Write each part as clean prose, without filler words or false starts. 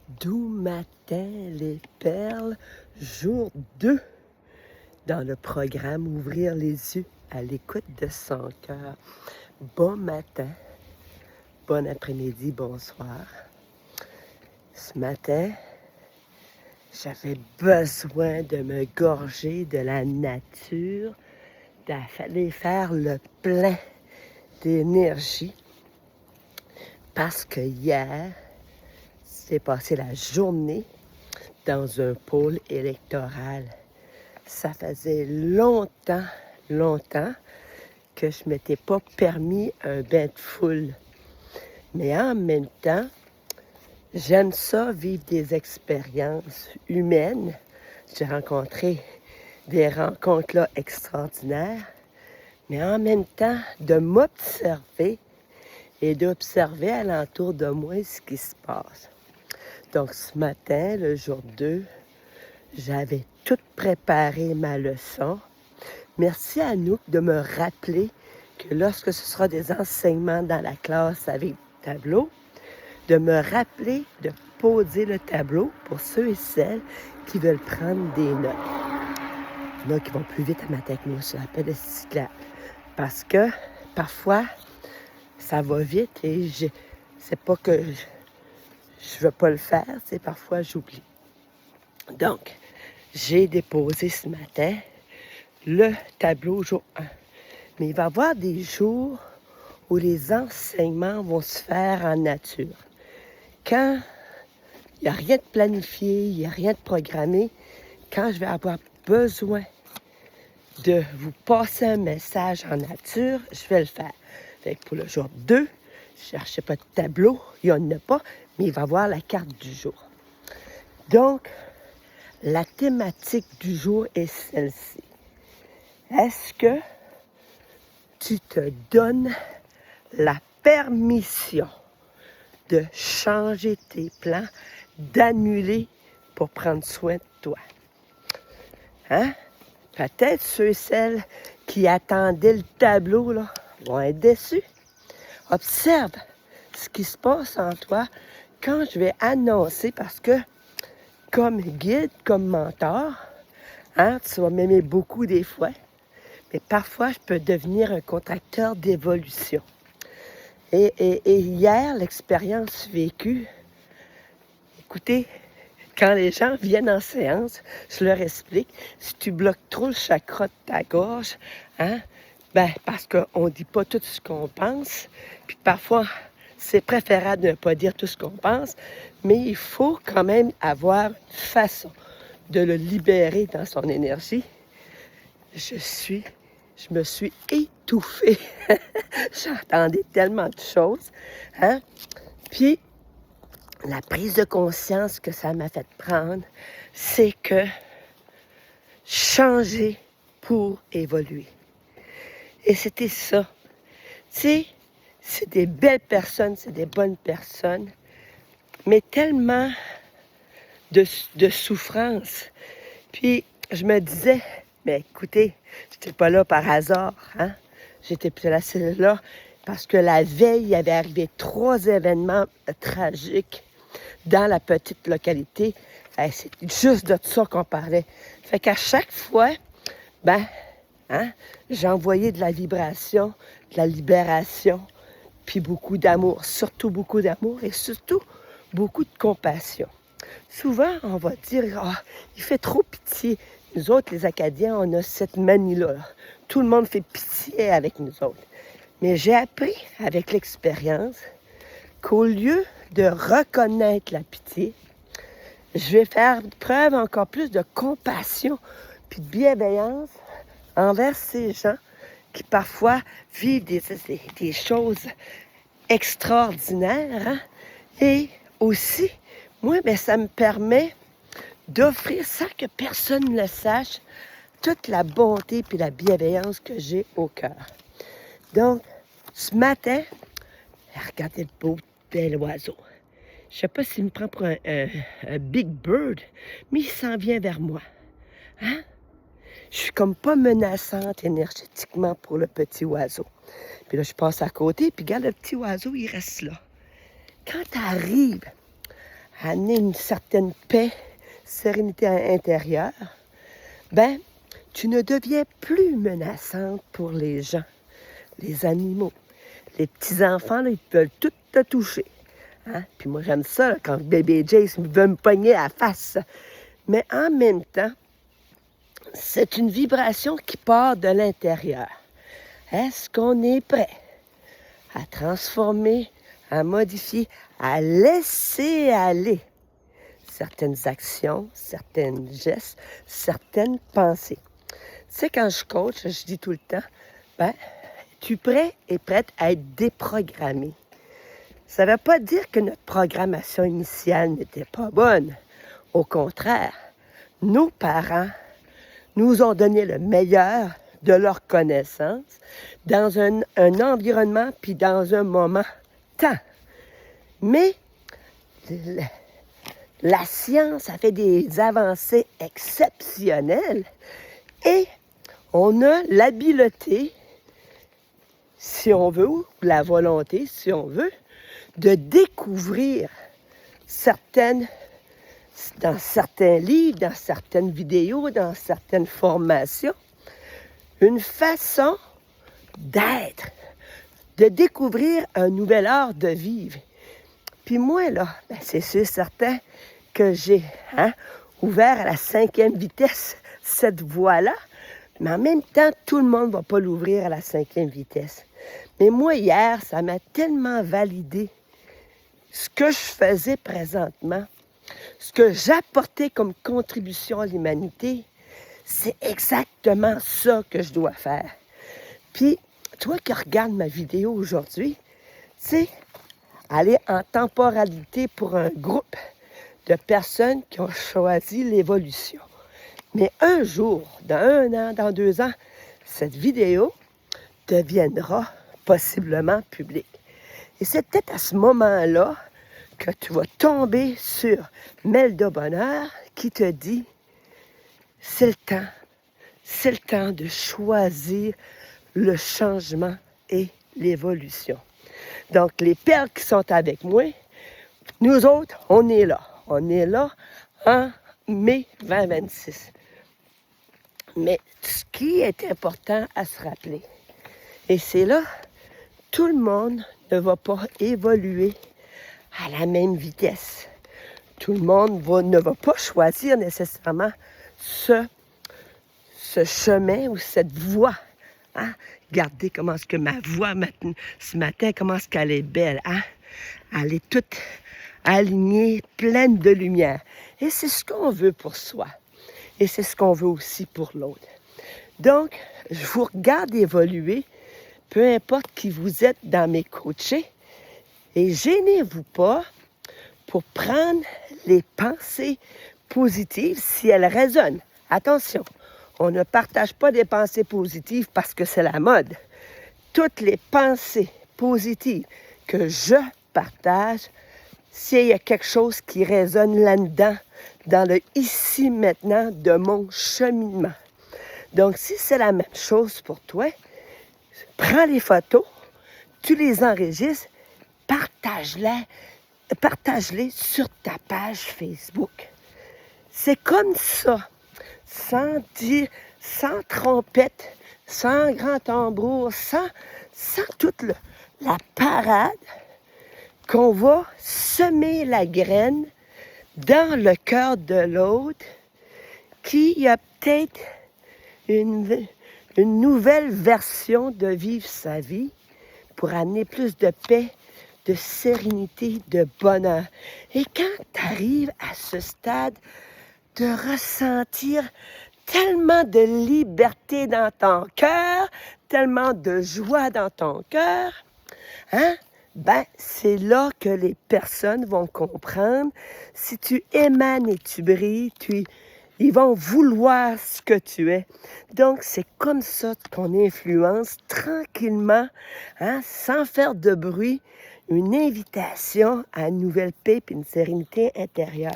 Doux matin, les perles, jour 2 dans le programme Ouvrir les yeux à l'écoute de son cœur. Bon matin, bon après-midi, bonsoir. Ce matin, j'avais besoin de me gorger de la nature, d'aller faire le plein d'énergie parce que hier, j'ai passé la journée dans un pôle électoral. Ça faisait longtemps que je ne m'étais pas permis un bain de foule. Mais en même temps, j'aime ça, vivre des expériences humaines. J'ai rencontré des rencontres là extraordinaires, mais en même temps, de m'observer et d'observer alentour de moi ce qui se passe. Donc ce matin, le jour 2, j'avais tout préparé ma leçon. Merci à Anouk de me rappeler que lorsque ce sera des enseignements dans la classe avec tableau, de me rappeler de poser le tableau pour ceux et celles qui veulent prendre des notes. Il y en a qui vont plus vite à ma tête que moi sur la pédestre. Parce que parfois, ça va vite et c'est pas que je veux pas le faire, c'est parfois j'oublie. Donc, j'ai déposé ce matin le tableau jour 1. Mais il va y avoir des jours où les enseignements vont se faire en nature. Quand il n'y a rien de planifié, il n'y a rien de programmé, quand je vais avoir besoin de vous passer un message en nature, je vais le faire. Fait que pour le jour 2, je ne cherchais pas de tableau, il n'y en a pas, mais il va y avoir la carte du jour. Donc, la thématique du jour est celle-ci. Est-ce que tu te donnes la permission de changer tes plans, d'annuler pour prendre soin de toi? Hein? Peut-être ceux et celles qui attendaient le tableau là, vont être déçus. Observe ce qui se passe en toi quand je vais annoncer, parce que comme guide, comme mentor, hein, tu vas m'aimer beaucoup des fois, mais parfois je peux devenir un contracteur d'évolution. Et hier, l'expérience vécue, écoutez, quand les gens viennent en séance, je leur explique, si tu bloques trop le chakra de ta gorge, hein, parce qu'on ne dit pas tout ce qu'on pense, puis parfois, c'est préférable de ne pas dire tout ce qu'on pense, mais il faut quand même avoir une façon de le libérer dans son énergie. Je me suis étouffée. J'entendais tellement de choses, hein? Puis, la prise de conscience que ça m'a fait prendre, c'est que changer pour évoluer. Et c'était ça. Tu sais, c'est des belles personnes, c'est des bonnes personnes, mais tellement de souffrance. Puis, je me disais, mais écoutez, j'étais pas là par hasard, hein? J'étais placée là parce que la veille, il y avait arrivé 3 événements tragiques dans la petite localité. C'est juste de ça qu'on parlait. Fait qu'à chaque fois, j'envoyais de la vibration, de la libération, puis beaucoup d'amour, surtout beaucoup d'amour et surtout beaucoup de compassion. Souvent, on va dire, il fait trop pitié. Nous autres, les Acadiens, on a cette manie-là. Tout le monde fait pitié avec nous autres. Mais j'ai appris avec l'expérience qu'au lieu de reconnaître la pitié, je vais faire preuve encore plus de compassion puis de bienveillance envers ces gens qui parfois vivent des choses extraordinaires. Hein? Et aussi, moi, ça me permet d'offrir, sans que personne ne le sache, toute la bonté puis la bienveillance que j'ai au cœur. Donc, ce matin, regardez le beau bel oiseau. Je ne sais pas s'il me prend pour un big bird, mais il s'en vient vers moi. Hein? Je suis comme pas menaçante énergétiquement pour le petit oiseau. Puis là, je passe à côté, puis regarde, le petit oiseau, il reste là. Quand tu arrives amener une certaine paix, sérénité intérieure, ben, tu ne deviens plus menaçante pour les gens, les animaux. Les petits-enfants, là, ils veulent tout te toucher. Hein? Puis moi, j'aime ça, là, quand bébé Jace veut me pogner à la face. Mais en même temps, c'est une vibration qui part de l'intérieur. Est-ce qu'on est prêt à transformer, à modifier, à laisser aller certaines actions, certains gestes, certaines pensées? Tu sais, quand je coach, je dis tout le temps, ben, tu es prêt et prête à être déprogrammé. Ça ne veut pas dire que notre programmation initiale n'était pas bonne. Au contraire, nos parents nous ont donné le meilleur de leur connaissance dans un environnement puis dans un moment temps. Mais la science a fait des avancées exceptionnelles et on a l'habileté, si on veut, ou la volonté, si on veut, de découvrir dans certains livres, dans certaines vidéos, dans certaines formations, une façon d'être, de découvrir un nouvel art de vivre. Puis moi, là, ben c'est sûr certain que j'ai ouvert à la 5e vitesse cette voie-là, mais en même temps, tout le monde ne va pas l'ouvrir à la 5e vitesse. Mais moi, hier, ça m'a tellement validé ce que je faisais présentement, ce que j'apportais comme contribution à l'humanité, c'est exactement ça que je dois faire. Puis, toi qui regardes ma vidéo aujourd'hui, tu sais, aller en temporalité pour un groupe de personnes qui ont choisi l'évolution. Mais un jour, dans 1 an, dans 2 ans, cette vidéo deviendra possiblement publique. Et c'est peut-être à ce moment-là que tu vas tomber sur Melda Bonheur qui te dit « C'est le temps de choisir le changement et l'évolution. » Donc, les perles qui sont avec moi, nous autres, on est là. On est là en mai 2026. Mais ce qui est important à se rappeler, et c'est là, tout le monde ne va pas évoluer à la même vitesse. Tout le monde ne va pas choisir nécessairement ce chemin ou cette voie. Hein? Regardez comment est-ce que ma voix ce matin, comment est-ce qu'elle est belle. Hein? Elle est toute alignée, pleine de lumière. Et c'est ce qu'on veut pour soi. Et c'est ce qu'on veut aussi pour l'autre. Donc, je vous regarde évoluer, peu importe qui vous êtes dans mes coachés, et gênez-vous pas pour prendre les pensées positives si elles résonnent. Attention, on ne partage pas des pensées positives parce que c'est la mode. Toutes les pensées positives que je partage, s'il y a quelque chose qui résonne là-dedans, dans le ici maintenant de mon cheminement. Donc, si c'est la même chose pour toi, prends les photos, tu les enregistres, partage-les sur ta page Facebook. C'est comme ça, sans dire, sans trompette, sans grand tambour, sans toute la parade, qu'on va semer la graine dans le cœur de l'autre qui a peut-être une nouvelle version de vivre sa vie pour amener plus de paix, de sérénité, de bonheur. Et quand tu arrives à ce stade de ressentir tellement de liberté dans ton cœur, tellement de joie dans ton cœur, hein? Ben, c'est là que les personnes vont comprendre. Si tu émanes et tu brilles, ils vont vouloir ce que tu es. Donc, c'est comme ça qu'on influence tranquillement, hein, sans faire de bruit, une invitation à une nouvelle paix et une sérénité intérieure.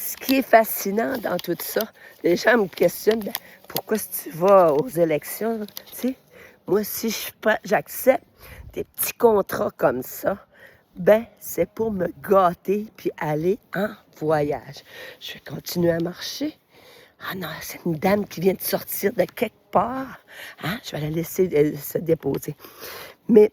Ce qui est fascinant dans tout ça, les gens me questionnent, ben, pourquoi si tu vas aux élections, tu sais, moi, si j'accepte des petits contrats comme ça, Ben, c'est pour me gâter puis aller en voyage. Je vais continuer à marcher. Ah non, c'est une dame qui vient de sortir de quelque part. Hein? Je vais la laisser se déposer. Mais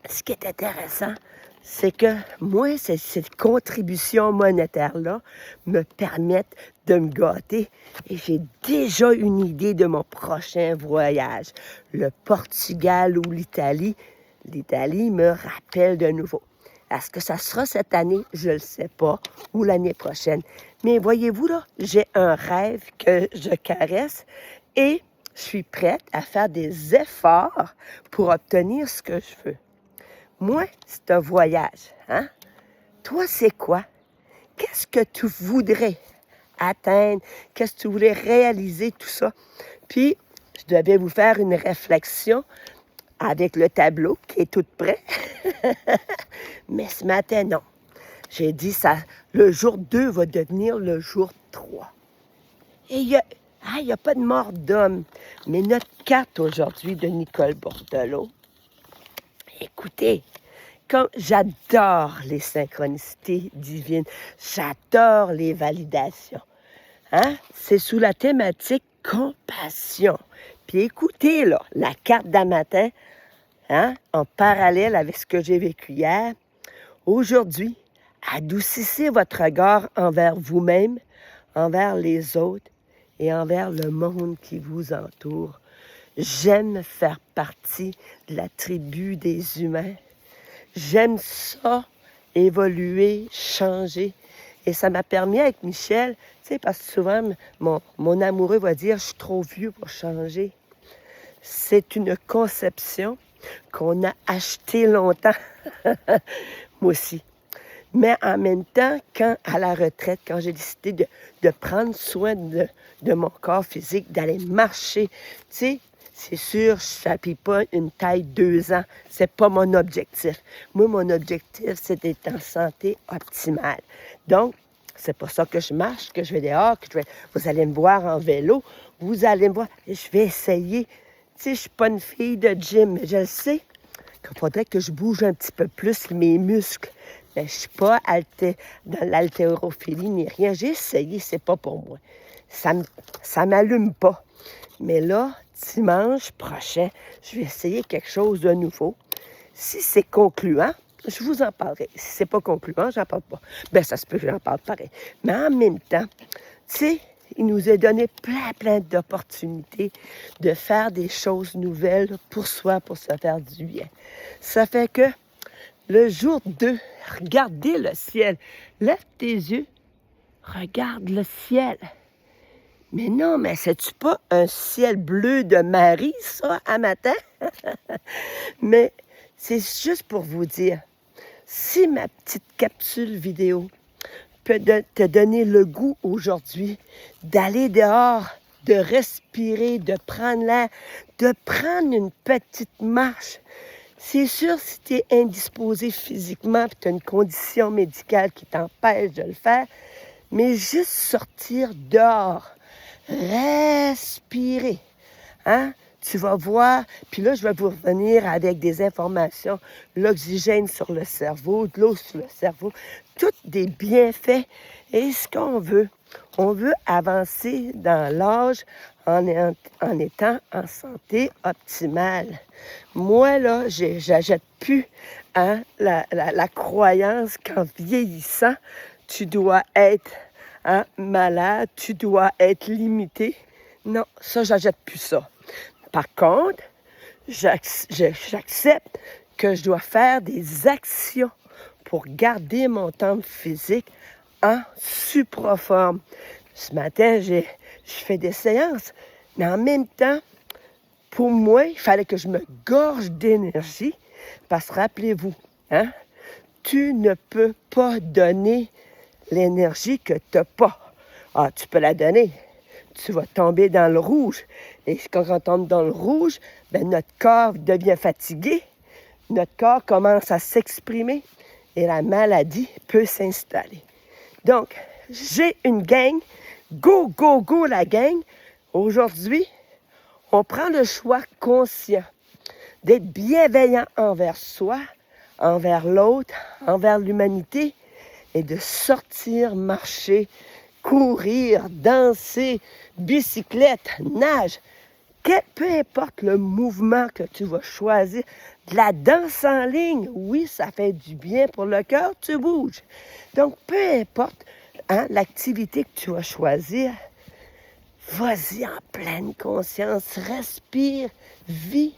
ce qui est intéressant, c'est que moi, ces contributions monétaires-là me permettent de me gâter. Et j'ai déjà une idée de mon prochain voyage. Le Portugal ou l'Italie. L'Italie me rappelle de nouveau. Est-ce que ça sera cette année? Je ne le sais pas. Ou l'année prochaine. Mais voyez-vous, là, j'ai un rêve que je caresse et je suis prête à faire des efforts pour obtenir ce que je veux. Moi, c'est un voyage, hein? Toi, c'est quoi? Qu'est-ce que tu voudrais atteindre? Qu'est-ce que tu voudrais réaliser, tout ça? Puis, je devais vous faire une réflexion avec le tableau qui est tout prêt. Mais ce matin, non. J'ai dit ça, le jour 2 va devenir le jour 3. Et il n'y a pas de mort d'homme. Mais notre carte aujourd'hui de Nicole Bordelot, écoutez, comme j'adore les synchronicités divines, j'adore les validations. Hein? C'est sous la thématique compassion. Puis écoutez, là, la carte d'un matin, hein, en parallèle avec ce que j'ai vécu hier. Aujourd'hui, adoucissez votre regard envers vous-même, envers les autres et envers le monde qui vous entoure. J'aime faire partie de la tribu des humains. J'aime ça, évoluer, changer. Et ça m'a permis avec Michel, tu sais, parce que souvent, mon amoureux va dire « je suis trop vieux pour changer ». C'est une conception qu'on a achetée longtemps, moi aussi. Mais en même temps, quand à la retraite, quand j'ai décidé de prendre soin de mon corps physique, d'aller marcher, tu sais, c'est sûr, je n'appuie pas une taille 2 ans. C'est pas mon objectif. Moi, mon objectif, c'est d'être en santé optimale. Donc, c'est pour ça que je marche, que je vais dehors, vous allez me voir en vélo, vous allez me voir, et je vais essayer. Tu sais, je ne suis pas une fille de gym, mais je le sais qu'il faudrait que je bouge un petit peu plus mes muscles. Mais je ne suis pas dans l'haltérophilie ni rien. J'ai essayé, c'est pas pour moi. Ça m'allume pas. Mais là, dimanche prochain, je vais essayer quelque chose de nouveau. Si c'est concluant, je vous en parlerai. Si c'est pas concluant, j'en parle pas. Bien, ça se peut que j'en parle pareil. Mais en même temps, tu sais, il nous a donné plein d'opportunités de faire des choses nouvelles pour soi, pour se faire du bien. Ça fait que le jour 2, regardez le ciel. Lève tes yeux, regarde le ciel. Mais non, mais c'est-tu pas un ciel bleu de Marie, ça, à matin? Mais c'est juste pour vous dire, si ma petite capsule vidéo peut te donner le goût aujourd'hui d'aller dehors, de respirer, de prendre l'air, de prendre une petite marche, c'est sûr, si tu es indisposé physiquement et tu as une condition médicale qui t'empêche de le faire, mais juste sortir dehors, respirer, hein? Tu vas voir, puis là, je vais vous revenir avec des informations, l'oxygène sur le cerveau, de l'eau sur le cerveau, tous des bienfaits. Et ce qu'on veut, on veut avancer dans l'âge en étant en santé optimale. Moi, là, j'achète plus hein, la croyance qu'en vieillissant, tu dois être malade, tu dois être limité. Non, ça, j'achète plus ça. Par contre, j'accepte que je dois faire des actions pour garder mon temple physique en supraforme. Ce matin, je fais des séances, mais en même temps, pour moi, il fallait que je me gorge d'énergie, parce que rappelez-vous, hein, tu ne peux pas donner l'énergie que tu n'as pas. Ah, tu peux la donner. Tu vas tomber dans le rouge. Et quand on tombe dans le rouge, bien, notre corps devient fatigué, notre corps commence à s'exprimer et la maladie peut s'installer. Donc, j'ai une gang. Go, go, go, la gang. Aujourd'hui, on prend le choix conscient d'être bienveillant envers soi, envers l'autre, envers l'humanité, et de sortir, marcher, courir, danser, bicyclette, nage. Peu importe le mouvement que tu vas choisir, de la danse en ligne, oui, ça fait du bien pour le cœur, tu bouges. Donc, peu importe l'activité que tu vas choisir, vas-y en pleine conscience, respire, vis,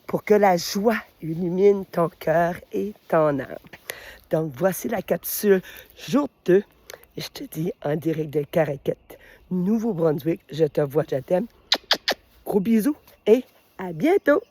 pour que la joie illumine ton cœur et ton âme. Donc, voici la capsule jour 2. Et je te dis en direct de Caraquet, Nouveau-Brunswick. Je te vois, je t'aime. Gros bisous et à bientôt!